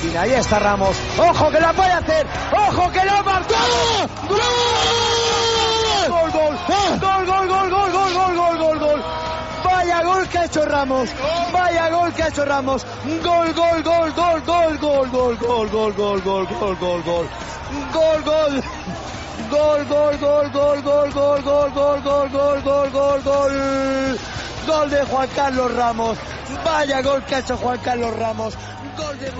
Lorquina, ahí está Ramos, ojo que la puede hacer, ojo que la marcó, ¡gol! ¡Gol, gol! ¡Gol, gol, gol, gol, gol, gol, gol, gol, gol! Vaya gol que ha hecho Ramos, vaya gol que ha hecho Ramos, gol, gol, gol, gol, gol, gol, gol, gol, gol, gol, gol, gol, gol, gol, gol, gol. Gol, gol, gol, gol, gol, gol, gol, gol, gol, gol, gol, gol, gol. Gol de Juan Carlos Ramos. Vaya gol que ha hecho Juan Carlos Ramos. Gol de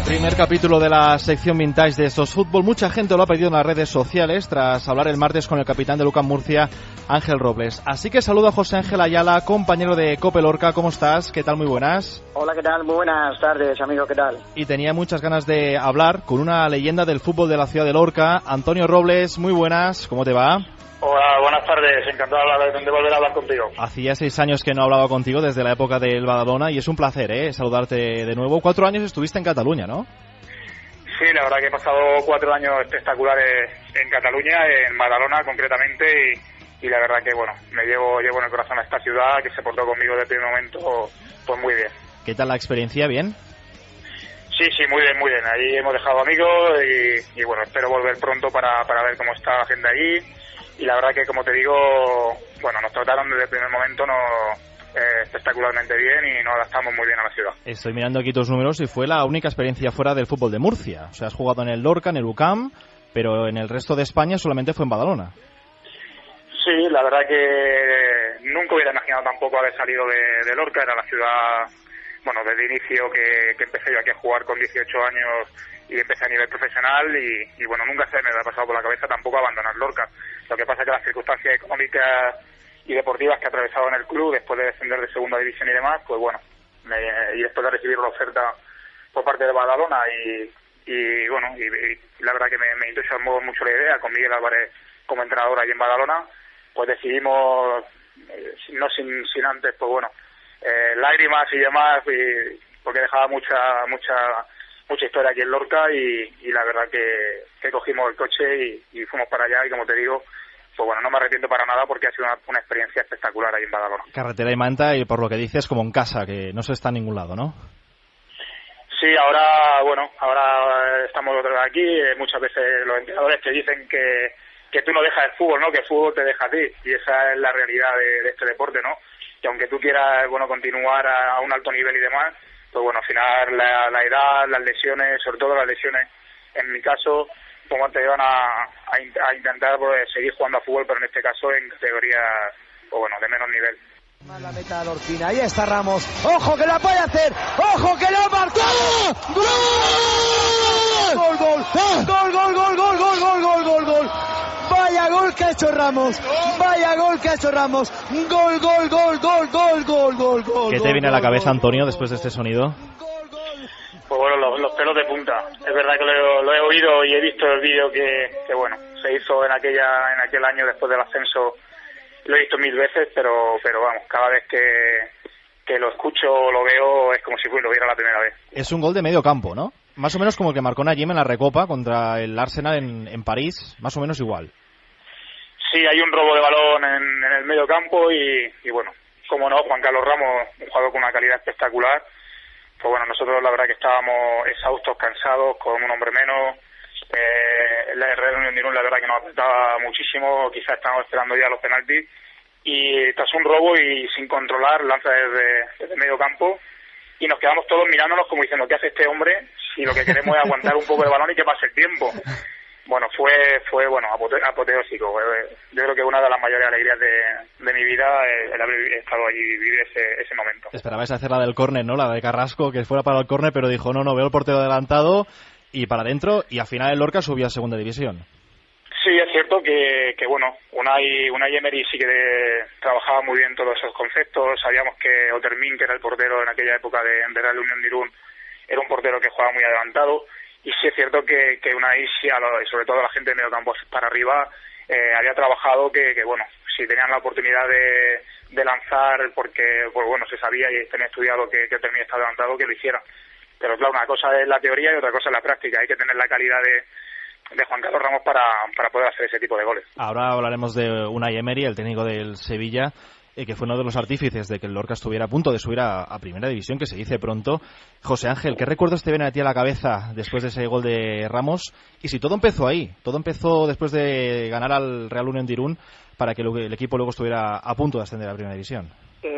Primer capítulo de la sección Vintage de Estos Fútbol. Mucha gente lo ha pedido en las redes sociales tras hablar el martes con el capitán de UCAM Murcia, Ángel Robles. Así que saludo a José Ángel Ayala, compañero de COPE Lorca. ¿Cómo estás? ¿Qué tal? Muy buenas. Hola, ¿qué tal? Muy buenas tardes, amigo. ¿Qué tal? Y tenía muchas ganas de hablar con una leyenda del fútbol de la ciudad de Lorca, Antonio Robles. Muy buenas. ¿Cómo te va? Hola, buenas tardes. Encantado de volver a hablar contigo. Hacía 6 años que no hablaba contigo, desde la época del Badalona, y es un placer saludarte de nuevo. 4 años estuviste en Cataluña, ¿no? Sí, la verdad que he pasado 4 años espectaculares en Cataluña, en Badalona concretamente, y la verdad que, bueno, me llevo en el corazón a esta ciudad que se portó conmigo desde el primer momento, pues muy bien. ¿Qué tal la experiencia? ¿Bien? Sí, muy bien, muy bien. Ahí hemos dejado amigos y bueno, espero volver pronto para ver cómo está la gente allí. Y la verdad que, como te digo, bueno, nos trataron desde el primer momento espectacularmente bien y nos adaptamos muy bien a la ciudad. Estoy mirando aquí tus números y fue la única experiencia fuera del fútbol de Murcia. O sea, has jugado en el Lorca, en el UCAM, pero en el resto de España solamente fue en Badalona. Sí, la verdad que nunca hubiera imaginado tampoco haber salido de Lorca. Era la ciudad, bueno, desde inicio que empecé yo aquí a jugar con 18 años y empecé a nivel profesional y bueno, nunca se me ha pasado por la cabeza tampoco abandonar Lorca. Lo que pasa es que las circunstancias económicas y deportivas que he atravesado en el club después de descender de segunda división y demás, pues bueno, y después de recibir la oferta por parte de Badalona y bueno, y la verdad que me entusiasmó mucho la idea con Miguel Álvarez como entrenador allí en Badalona, pues decidimos, no sin antes, pues bueno, lágrimas y demás, porque dejaba mucha historia aquí en Lorca y la verdad que cogimos el coche y fuimos para allá y, como te digo, pues bueno, no me arrepiento para nada porque ha sido una experiencia espectacular ahí en Badalona. Carretera y Manta, y por lo que dices, como en casa, que no se está en ningún lado, ¿no? Sí, ahora estamos aquí. Muchas veces los entrenadores te dicen que tú no dejas el fútbol, ¿no? Que el fútbol te deja a ti, y esa es la realidad de este deporte, ¿no? Que aunque tú quieras, bueno, continuar a un alto nivel y demás, pues bueno, al final la edad, las lesiones, sobre todo las lesiones, en mi caso, como te llevan a intentar pues, seguir jugando a fútbol, pero en este caso en categorías, pues bueno, de menos nivel. La meta de Lorquina, ahí está Ramos, ojo que la puede hacer, ojo que la marcó, ¡gol! Gol, gol, gol, gol, gol, gol, gol, gol, gol, gol, gol. Vaya gol que ha hecho Ramos, vaya gol que ha hecho Ramos, gol, gol, gol, gol, gol, gol, gol, gol. ¿Qué te viene a la cabeza, Antonio, después de este sonido? Pues bueno, los pelos de punta. Es verdad que lo he oído y he visto el vídeo que bueno, se hizo en aquel año después del ascenso. Lo he visto 1000 veces, pero vamos, cada vez que lo escucho o lo veo es como si lo viera la primera vez. Es un gol de medio campo, ¿no? Más o menos como el que marcó Najim en la Recopa contra el Arsenal en París, más o menos igual. Sí, hay un robo de balón en el medio campo y bueno, como no, Juan Carlos Ramos, un jugador con una calidad espectacular. Pues bueno, nosotros la verdad que estábamos exhaustos, cansados, con un hombre menos. La Real Unión de Irún la verdad que nos apretaba muchísimo, quizás estábamos esperando ya los penaltis, y tras un robo y sin controlar, lanza desde medio campo, y nos quedamos todos mirándonos como diciendo, ¿qué hace este hombre? Si lo que queremos es aguantar un poco de balón y que pase el tiempo. Bueno, fue bueno, apoteósico. Yo creo que una de las mayores alegrías de mi vida el haber estado allí y vivir ese momento. Esperabais hacer la del córner, ¿no? La de Carrasco, que fuera para el córner, pero dijo, no, veo el portero adelantado y para adentro, y al final el Lorca subió a segunda división. Sí, es cierto que bueno, Unai Emery sí que trabajaba muy bien todos esos conceptos. Sabíamos que Otermin, que era el portero en aquella época de Real Unión de Irún, era un portero que jugaba muy adelantado. Y sí es cierto que Unai, sobre todo la gente de medio campo para arriba, había trabajado que bueno, si tenían la oportunidad de lanzar, porque pues bueno, se sabía y tenía estudiado que Otermin estaba adelantado, que lo hiciera. Pero claro, una cosa es la teoría y otra cosa es la práctica. Hay que tener la calidad de Juan Carlos Ramos para poder hacer ese tipo de goles. Ahora hablaremos de Unai Emery, el técnico del Sevilla. que fue uno de los artífices de que el Lorca estuviera a punto de subir a Primera División, que se dice pronto. José Ángel, ¿qué recuerdos te vienen a ti a la cabeza después de ese gol de Ramos? Y si todo empezó ahí, todo empezó después de ganar al Real Unión de Irún para que el equipo luego estuviera a punto de ascender a Primera División.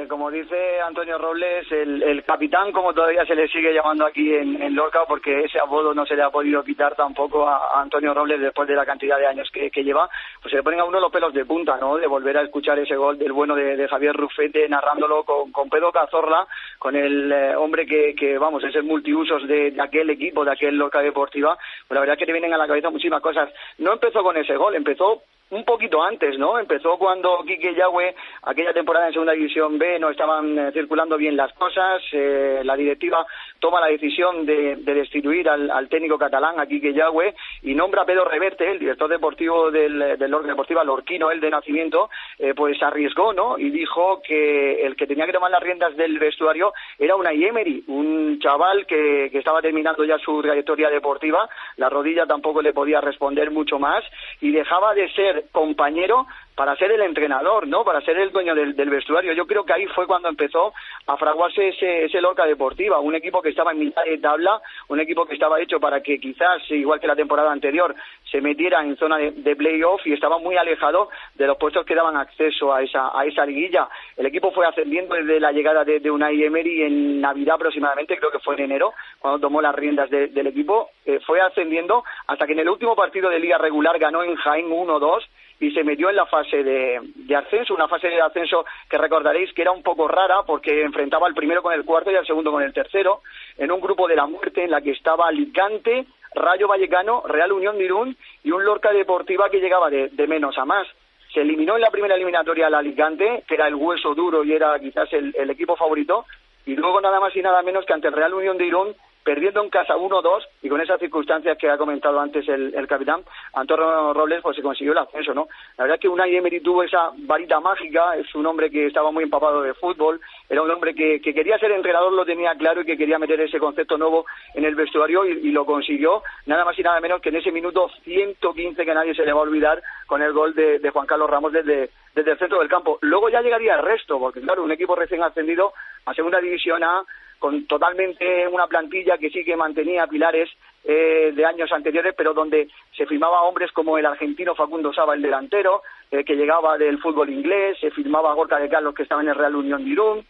Como dice Antonio Robles, el capitán, como todavía se le sigue llamando aquí en Lorca, porque ese apodo no se le ha podido quitar tampoco a Antonio Robles después de la cantidad de años que lleva, pues se le ponen a uno los pelos de punta, ¿no? De volver a escuchar ese gol del bueno de Javier Rufete, narrándolo con Pedro Cazorla, con el hombre que vamos, es el multiusos de aquel equipo, de aquel Lorca Deportiva. Pues la verdad es que te vienen a la cabeza muchísimas cosas. No empezó con ese gol, empezó un poquito antes, ¿no? Empezó cuando Quique Yagüe, aquella temporada en Segunda División B, no estaban circulando bien las cosas. La directiva toma la decisión de destituir al técnico catalán, a Quique Yagüe, y nombra a Pedro Reverte, el director deportivo del Lorca Deportiva, lorquino, él de nacimiento, pues arriesgó, ¿no? Y dijo que el que tenía que tomar las riendas del vestuario era Unai Emery, un chaval que estaba terminando ya su trayectoria deportiva, la rodilla tampoco le podía responder mucho más, y dejaba de ser compañero para ser el entrenador, ¿no? Para ser el dueño del vestuario. Yo creo que ahí fue cuando empezó a fraguarse ese Lorca Deportiva, un equipo que estaba en mitad de tabla, un equipo que estaba hecho para que quizás, igual que la temporada anterior, se metiera en zona de playoff, y estaba muy alejado de los puestos que daban acceso a esa liguilla. El equipo fue ascendiendo desde la llegada de Unai Emery en Navidad aproximadamente, creo que fue en enero, cuando tomó las riendas del equipo, fue ascendiendo hasta que en el último partido de liga regular ganó en Jaén 1-2, y se metió en la fase de ascenso, una fase de ascenso que recordaréis que era un poco rara porque enfrentaba al primero con el cuarto y al segundo con el tercero, en un grupo de la muerte en la que estaba Alicante, Rayo Vallecano, Real Unión de Irún y un Lorca Deportiva que llegaba de menos a más. Se eliminó en la primera eliminatoria al Alicante, que era el hueso duro y era quizás el equipo favorito, y luego nada más y nada menos que ante el Real Unión de Irún, perdiendo en casa 1-2, y con esas circunstancias que ha comentado antes el capitán Antonio Robles, pues se consiguió el ascenso, ¿no? La verdad es que Unai Emery tuvo esa varita mágica, es un hombre que estaba muy empapado de fútbol, era un hombre que quería ser entrenador, lo tenía claro, y que quería meter ese concepto nuevo en el vestuario, y lo consiguió, nada más y nada menos que en ese minuto 115 que nadie se le va a olvidar, con el gol de Juan Carlos Ramos desde el centro del campo. Luego ya llegaría el resto, porque claro, un equipo recién ascendido a Segunda División A, con totalmente una plantilla que sí que mantenía pilares de años anteriores, pero donde se firmaba hombres como el argentino Facundo Saba, el delantero, que llegaba del fútbol inglés, se firmaba Gorka de Carlos, que estaba en el Real Unión de Irún,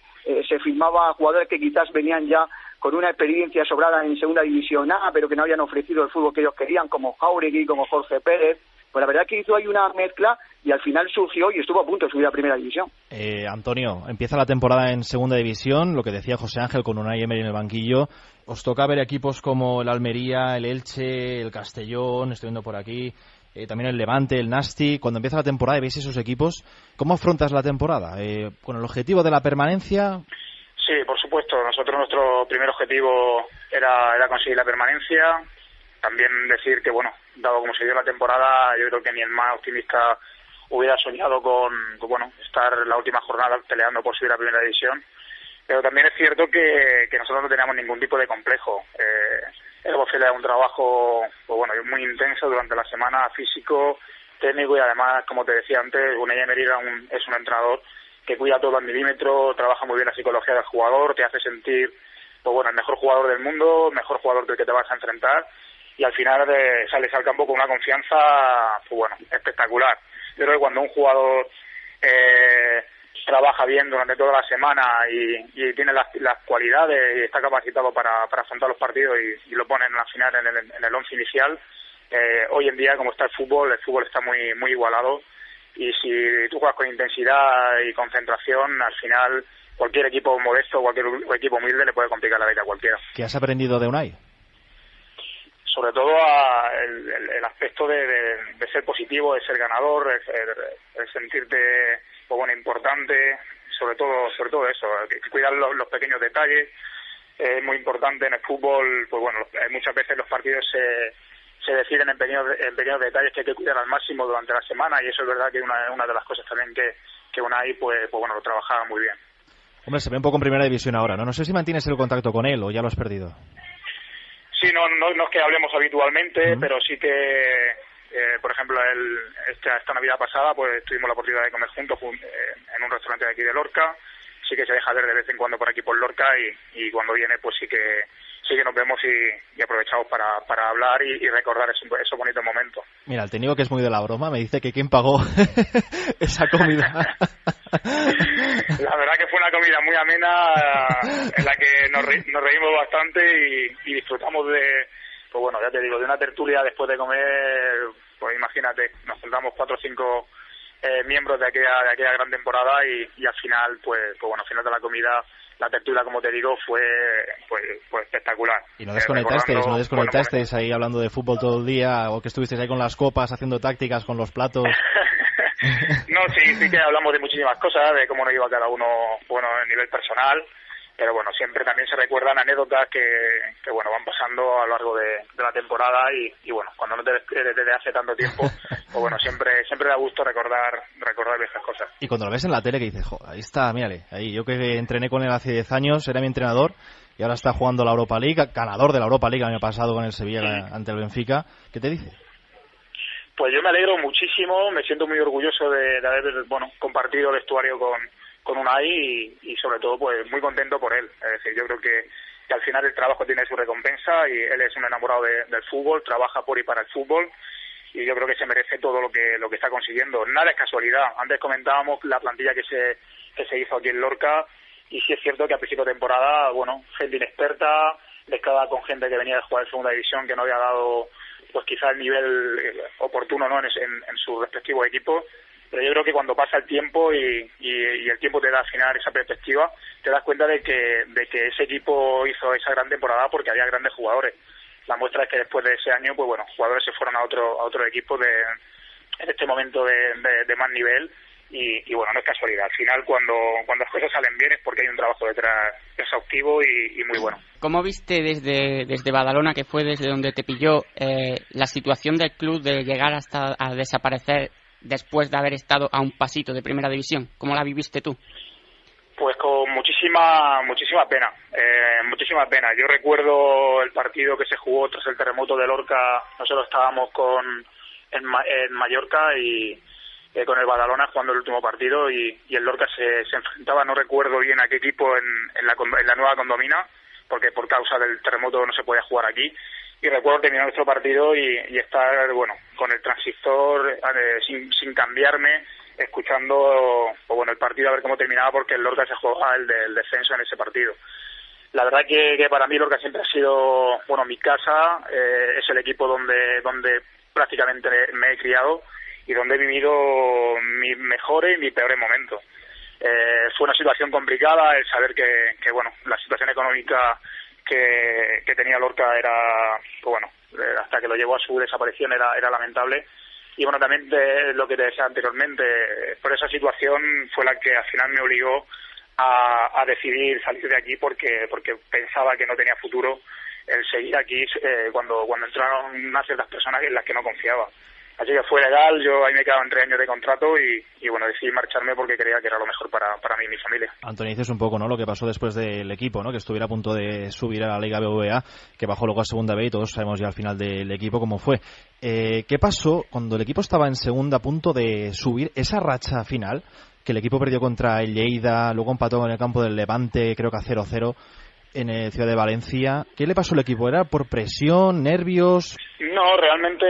se firmaba jugadores que quizás venían ya con una experiencia sobrada en Segunda División A, pero que no habían ofrecido el fútbol que ellos querían, como Jauregui, como Jorge Pérez. Pues la verdad es que hizo ahí una mezcla y al final surgió y estuvo a punto de subir a Primera División. Antonio, empieza la temporada en Segunda División, lo que decía José Ángel, con Unai Emery en el banquillo. Os toca ver equipos como el Almería, el Elche, el Castellón, estoy viendo por aquí, también el Levante, el Nasti. Cuando empieza la temporada y veis esos equipos, ¿cómo afrontas la temporada? ¿Con el objetivo de la permanencia? Sí, por supuesto. Nuestro primer objetivo era conseguir la permanencia. También decir que, bueno, dado como se dio la temporada, yo creo que ni el más optimista hubiera soñado con estar la última jornada peleando por subir a Primera División. Pero también es cierto que nosotros no teníamos ningún tipo de complejo. El Bofel era un trabajo muy intenso durante la semana, físico, técnico, y además, como te decía antes, Unai Emery es un entrenador que cuida todo al milímetro, trabaja muy bien la psicología del jugador, te hace sentir el mejor jugador del mundo, mejor jugador del que te vas a enfrentar, y al final sales al campo con una confianza espectacular. Yo creo que cuando un jugador trabaja bien durante toda la semana y tiene las cualidades y está capacitado para afrontar los partidos y lo pone en la final en el once inicial, hoy en día, como está el fútbol está muy, muy igualado, y si tú juegas con intensidad y concentración, al final cualquier equipo modesto, cualquier equipo humilde le puede complicar la vida a cualquiera. ¿Qué has aprendido de Unai? Sobre todo el aspecto de ser positivo, de ser ganador, de sentirte importante, sobre todo eso, cuidar los pequeños detalles. Es muy importante en el fútbol, muchas veces los partidos se deciden en pequeños detalles que hay que cuidar al máximo durante la semana, y eso es verdad que es una de las cosas también que Unai lo trabajaba muy bien. Hombre, se ve un poco en Primera División ahora, ¿no? No sé si mantienes el contacto con él o ya lo has perdido. Sí, no es que hablemos habitualmente, pero sí que Por ejemplo, esta Navidad pasada pues tuvimos la oportunidad de comer juntos en un restaurante de aquí de Lorca. Sí que se deja ver de vez en cuando por aquí por Lorca y cuando viene pues sí que nos vemos y aprovechamos para hablar y recordar esos bonitos momentos. Mira, el técnico, que es muy de la broma, me dice que quién pagó esa comida. La verdad que fue una comida muy amena en la que nos reímos bastante y disfrutamos de, pues bueno, ya te digo, de una tertulia después de comer. Pues imagínate, nos sentamos 4 o 5 miembros de aquella gran temporada y al final, pues bueno, al final de la comida, la tertulia, como te digo, fue espectacular. ¿Y no desconectasteis ahí hablando de fútbol todo el día, o que estuvisteis ahí con las copas haciendo tácticas con los platos? No, sí que hablamos de muchísimas cosas, de cómo nos iba cada uno, bueno, a nivel personal, pero bueno, siempre también se recuerdan anécdotas que bueno, van pasando a lo largo de la temporada y bueno, cuando no te ves desde hace tanto tiempo, pues bueno, siempre da gusto recordar viejas cosas. Y cuando lo ves en la tele que dices, jo, ahí está, mírale, ahí yo que entrené con él hace 10 años, era mi entrenador y ahora está jugando la Europa League, ganador de la Europa League el año pasado con el Sevilla ante el Benfica, ¿qué te dice? Pues yo me alegro muchísimo, me siento muy orgulloso de haber, bueno, compartido el vestuario con Unai y sobre todo pues muy contento por él. Es decir, yo creo que al final el trabajo tiene su recompensa y él es un enamorado del fútbol, trabaja por y para el fútbol y yo creo que se merece todo lo que está consiguiendo. Nada es casualidad. Antes comentábamos la plantilla que se hizo aquí en Lorca y sí es cierto que a principio de temporada, bueno, gente inexperta, mezclada con gente que venía de jugar en segunda división que no había dado pues quizá el nivel oportuno, ¿no?, en sus respectivos equipos, pero yo creo que cuando pasa el tiempo y el tiempo te da al final esa perspectiva, te das cuenta de que ese equipo hizo esa gran temporada porque había grandes jugadores. La muestra es que después de ese año, pues bueno, jugadores se fueron a otro equipo en este momento de más nivel y bueno, no es casualidad. Al final, cuando las cosas salen bien es porque hay un trabajo detrás exhaustivo y muy bueno. ¿Cómo viste desde Badalona, que fue desde donde te pilló, la situación del club de llegar hasta a desaparecer después de haber estado a un pasito de primera división? ¿Cómo la viviste tú? Pues con muchísima pena, muchísima pena. Yo recuerdo el partido que se jugó tras el terremoto de Lorca. Nosotros estábamos en Mallorca y con el Badalona jugando el último partido y el Lorca se enfrentaba, no recuerdo bien a qué equipo, en la nueva Condomina, porque por causa del terremoto no se podía jugar aquí. Y recuerdo terminar nuestro partido y estar, bueno, con el transistor sin cambiarme, escuchando el partido a ver cómo terminaba, porque el Lorca se jugaba el del descenso en ese partido. La verdad que para mí Lorca siempre ha sido, bueno, mi casa, es el equipo donde prácticamente me he criado y donde he vivido mis mejores y mis peores momentos. Fue una situación complicada, el saber que bueno, la situación económica que tenía Lorca era, pues bueno, hasta que lo llevó a su desaparición era lamentable. Y bueno, también lo que te decía anteriormente, por esa situación fue la que al final me obligó a decidir salir de aquí porque pensaba que no tenía futuro el seguir aquí cuando entraron unas ciertas personas en las que no confiaba. Así que fue legal, yo ahí me quedaban 3 años de contrato y bueno, decidí marcharme porque creía que era lo mejor para mí y mi familia. Antonio, dices un poco, ¿no?, lo que pasó después del equipo, ¿no?, que estuviera a punto de subir a la Liga BBVA, que bajó luego a Segunda B y todos sabemos ya al final del equipo cómo fue. ¿Qué pasó cuando el equipo estaba en segunda a punto de subir, esa racha final, que el equipo perdió contra el Lleida, luego empató en el campo del Levante, creo que a 0-0, en Ciudad de Valencia? ¿Qué le pasó al equipo? ¿Era por presión, nervios? No, realmente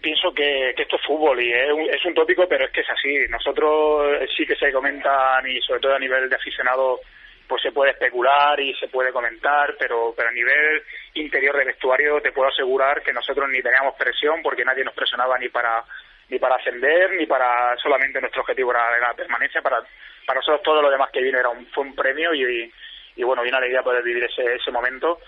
pienso que esto es fútbol y es un tópico, pero es que es así. Nosotros sí que se comentan y sobre todo a nivel de aficionado pues se puede especular y se puede comentar, pero a nivel interior del vestuario te puedo asegurar que nosotros ni teníamos presión porque nadie nos presionaba ni para ascender ni para solamente nuestro objetivo era la permanencia. Para nosotros todo lo demás que vino fue un premio y bueno, y una alegría poder vivir ese momento.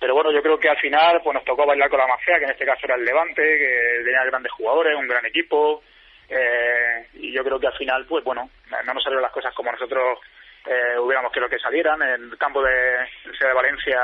Pero bueno, yo creo que al final pues nos tocó bailar con la más fea, que en este caso era el Levante, que tenía grandes jugadores, un gran equipo, y yo creo que al final pues bueno, no nos salieron las cosas como nosotros hubiéramos querido que salieran. En el campo de Ciudad de Valencia,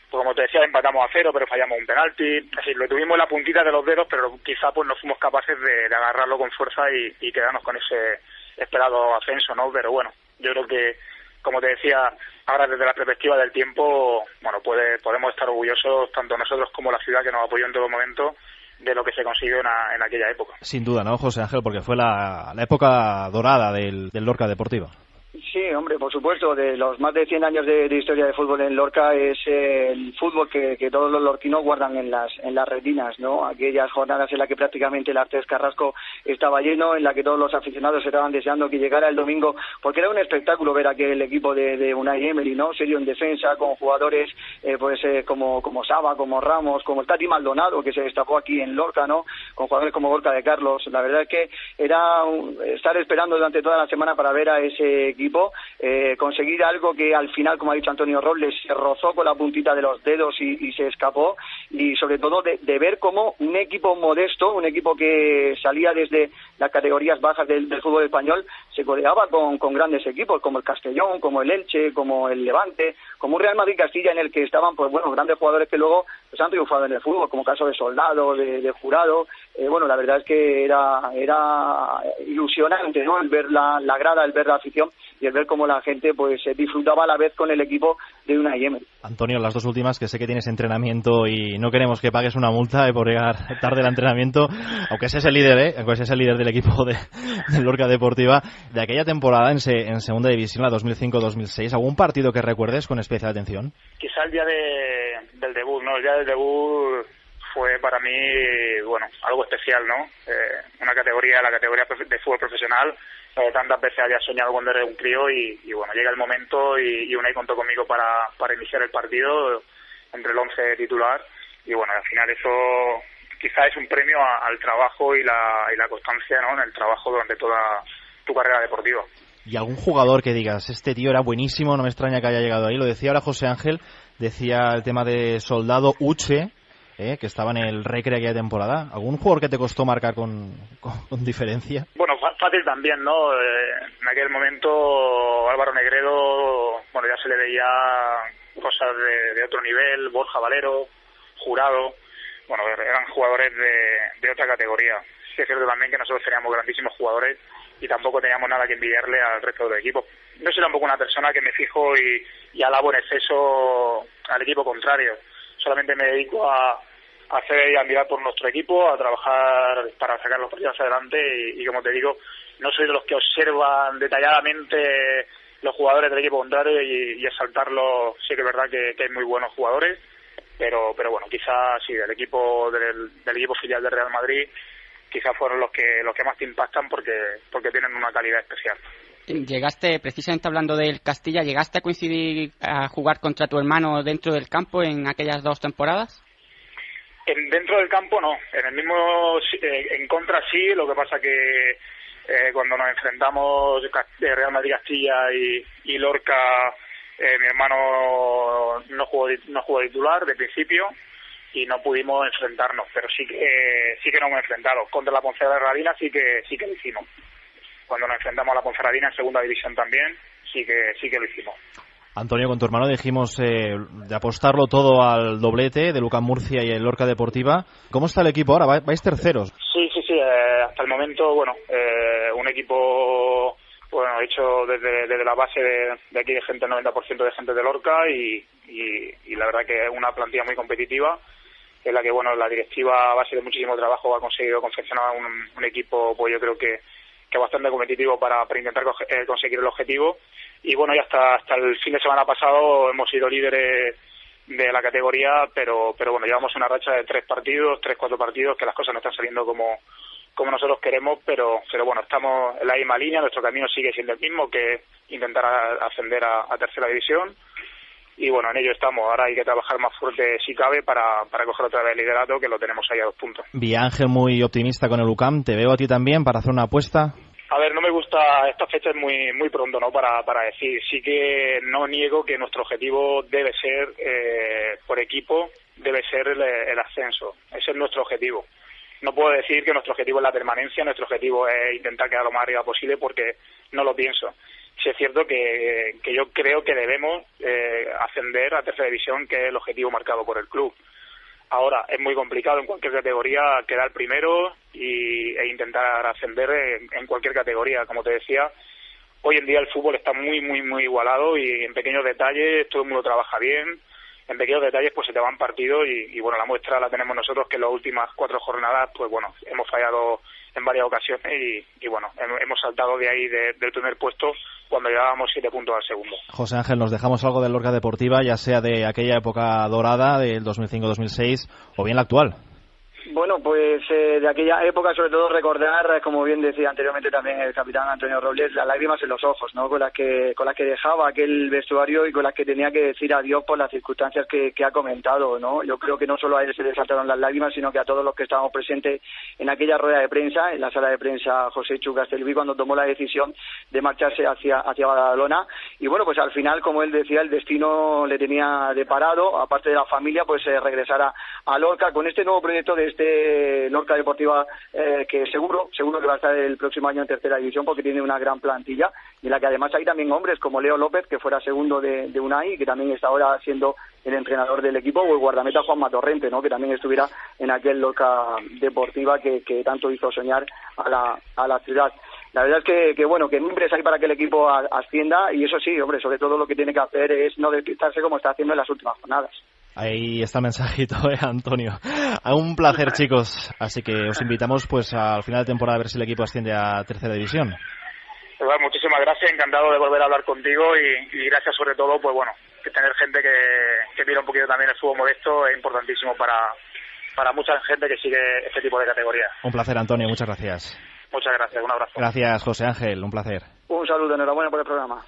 pues como te decía, empatamos a 0, pero fallamos un penalti. Es decir, lo tuvimos en la puntita de los dedos, pero quizá pues no fuimos capaces de agarrarlo con fuerza y quedarnos con ese esperado ascenso, ¿no? Pero bueno, yo creo que, como te decía, ahora desde la perspectiva del tiempo, bueno, podemos estar orgullosos tanto nosotros como la ciudad que nos apoyó en todo momento lo que se consiguió en aquella época. Sin duda, ¿no, José Ángel? Porque fue la época dorada del Lorca Deportiva. Sí, hombre, por supuesto, de los más de 100 años de historia de fútbol en Lorca es el fútbol que todos los lorquinos guardan en las retinas, ¿no? Aquellas jornadas en las que prácticamente el Artes Carrasco estaba lleno, en la que todos los aficionados estaban deseando que llegara el domingo, porque era un espectáculo ver aquel equipo de Unai Emery, ¿no? Serio en defensa, con jugadores como Saba, como Ramos, como el Tati Maldonado, que se destapó aquí en Lorca, ¿no? Con jugadores como Gorka de Carlos. La verdad es que era estar esperando durante toda la semana para ver a ese equipo, conseguir algo que al final, como ha dicho Antonio Robles, se rozó con la puntita de los dedos y se escapó, y sobre todo de ver cómo un equipo modesto, un equipo que salía desde las categorías bajas del fútbol español, se codeaba con grandes equipos como el Castellón, como el Elche, como el Levante, como un Real Madrid Castilla, en el que estaban grandes jugadores que luego han triunfado en el fútbol, como caso de Soldado, de Jurado. La verdad es que era ilusionante, ¿no? El ver la grada, el ver la afición y el ver cómo la gente disfrutaba a la vez con el equipo de Unai Emery. Antonio, las dos últimas, que sé que tienes entrenamiento y no queremos que pagues una multa por llegar tarde al entrenamiento, aunque seas el líder, aunque seas el líder del equipo de Lorca Deportiva, de aquella temporada en segunda división, la 2005-2006, ¿algún partido que recuerdes con especial atención? Quizá el día del debut, ¿no? El día del debut fue para mí, algo especial, ¿no? La categoría de fútbol profesional, tantas veces había soñado cuando era un crío y llega el momento y Unai contó conmigo para iniciar el partido entre el 11 titular y al final eso quizás es un premio al trabajo y la constancia, ¿no? En el trabajo durante toda tu carrera deportiva. ¿Y algún jugador que digas, este tío era buenísimo, no me extraña que haya llegado ahí? Lo decía ahora José Ángel, decía el tema de Soldado, Uche, que estaba en el Recre aquella temporada. ¿Algún jugador que te costó marcar con diferencia? Fácil también, ¿no? En aquel momento Álvaro Negredo, ya se le veía cosas de otro nivel, Borja Valero, Jurado, eran jugadores de otra categoría. Sí es cierto también que nosotros teníamos grandísimos jugadores y tampoco teníamos nada que envidiarle al resto del equipo. No soy tampoco una persona que me fijo y alabo en exceso al equipo contrario. Solamente me dedico a hacer y a mirar por nuestro equipo, a trabajar para sacar los partidos adelante y como te digo, no soy de los que observan detalladamente los jugadores del equipo contrario y exaltarlos. Sí que es verdad que hay muy buenos jugadores, pero quizás sí, del equipo filial del Real Madrid, quizás fueron los que más te impactan porque tienen una calidad especial. Llegaste, precisamente hablando del Castilla, ¿llegaste a coincidir a jugar contra tu hermano dentro del campo en aquellas 2 temporadas? Dentro del campo no, en el mismo, en contra sí, lo que pasa que cuando nos enfrentamos Real Madrid Castilla y Lorca, mi hermano no jugó titular de principio y no pudimos enfrentarnos, pero sí que nos hemos enfrentado. Contra la Ponferradina sí que lo hicimos. Cuando nos enfrentamos a la Ponferradina en segunda división también, sí que lo hicimos. Antonio, con tu hermano dijimos de apostarlo todo al doblete de Lucas Murcia y el Lorca Deportiva. ¿Cómo está el equipo ahora? ¿Vais terceros? Sí, hasta el momento, un equipo hecho desde la base de aquí de gente, el 90% de gente de Lorca y la verdad que es una plantilla muy competitiva en la que la directiva a base de muchísimo trabajo ha conseguido confeccionar un equipo, yo creo que bastante competitivo para intentar conseguir el objetivo y y hasta el fin de semana pasado hemos sido líderes de la categoría, pero llevamos una racha de 3-4 partidos que las cosas no están saliendo como nosotros queremos, pero estamos en la misma línea. Nuestro camino sigue siendo el mismo, que intentar ascender a tercera división y en ello estamos. Ahora hay que trabajar más fuerte si cabe para coger otra vez el liderato, que lo tenemos ahí a 2 puntos. Vi Ángel muy optimista con el UCAM, te veo a ti también para hacer una apuesta. A ver, no me gusta, esta fecha es muy pronto, ¿no? Para decir. Sí que no niego que nuestro objetivo debe ser, por equipo, debe ser el ascenso. Ese es nuestro objetivo. No puedo decir que nuestro objetivo es la permanencia, nuestro objetivo es intentar quedar lo más arriba posible porque no lo pienso. Sí es cierto que yo creo que debemos ascender a tercera división, que es el objetivo marcado por el club. Ahora, es muy complicado en cualquier categoría quedar primero e intentar ascender en cualquier categoría. Como te decía, hoy en día el fútbol está muy igualado y en pequeños detalles todo el mundo trabaja bien en pequeños detalles pues se te van partidos y bueno, la muestra la tenemos nosotros, que en las últimas 4 jornadas pues bueno, hemos fallado en varias ocasiones y bueno, hemos saltado de ahí del primer puesto cuando llevábamos 7 puntos al segundo. José Ángel, nos dejamos algo del Lorca Deportiva, ya sea de aquella época dorada del 2005-2006 o bien la actual. Bueno, pues de aquella época, sobre todo recordar, como bien decía anteriormente también el capitán Antonio Robles, las lágrimas en los ojos, ¿no? Con las que dejaba aquel vestuario y con las que tenía que decir adiós por las circunstancias que ha comentado, ¿no? Yo creo que no solo a él se le saltaron las lágrimas, sino que a todos los que estábamos presentes en aquella rueda de prensa, en la sala de prensa José Chu Castelví, cuando tomó la decisión de marcharse hacia Badalona. Y bueno, pues al final, como él decía, el destino le tenía deparado, aparte de la familia, pues regresar a Lorca con este nuevo proyecto de Lorca Deportiva, que seguro que va a estar el próximo año en tercera división, porque tiene una gran plantilla y en la que además hay también hombres como Leo López, que fuera segundo de Unai, que también está ahora siendo el entrenador del equipo, o el guardameta Juanma Torrente, ¿no? Que también estuviera en aquel Lorca Deportiva que tanto hizo soñar a la ciudad. La verdad es que bueno, que nombres hay para que el equipo ascienda, y eso sí, hombre, sobre todo lo que tiene que hacer es no despistarse como está haciendo en las últimas jornadas. Ahí está el mensajito, Antonio. Un placer, chicos. Así que os invitamos pues al final de temporada a ver si el equipo asciende a tercera división. Pues bueno, muchísimas gracias, encantado de volver a hablar contigo y gracias sobre todo, pues bueno, que tener gente que mira un poquito también el fútbol modesto es importantísimo para mucha gente que sigue este tipo de categorías. Un placer, Antonio, muchas gracias. Muchas gracias, un abrazo. Gracias, José Ángel, un placer. Un saludo, enhorabuena por el programa.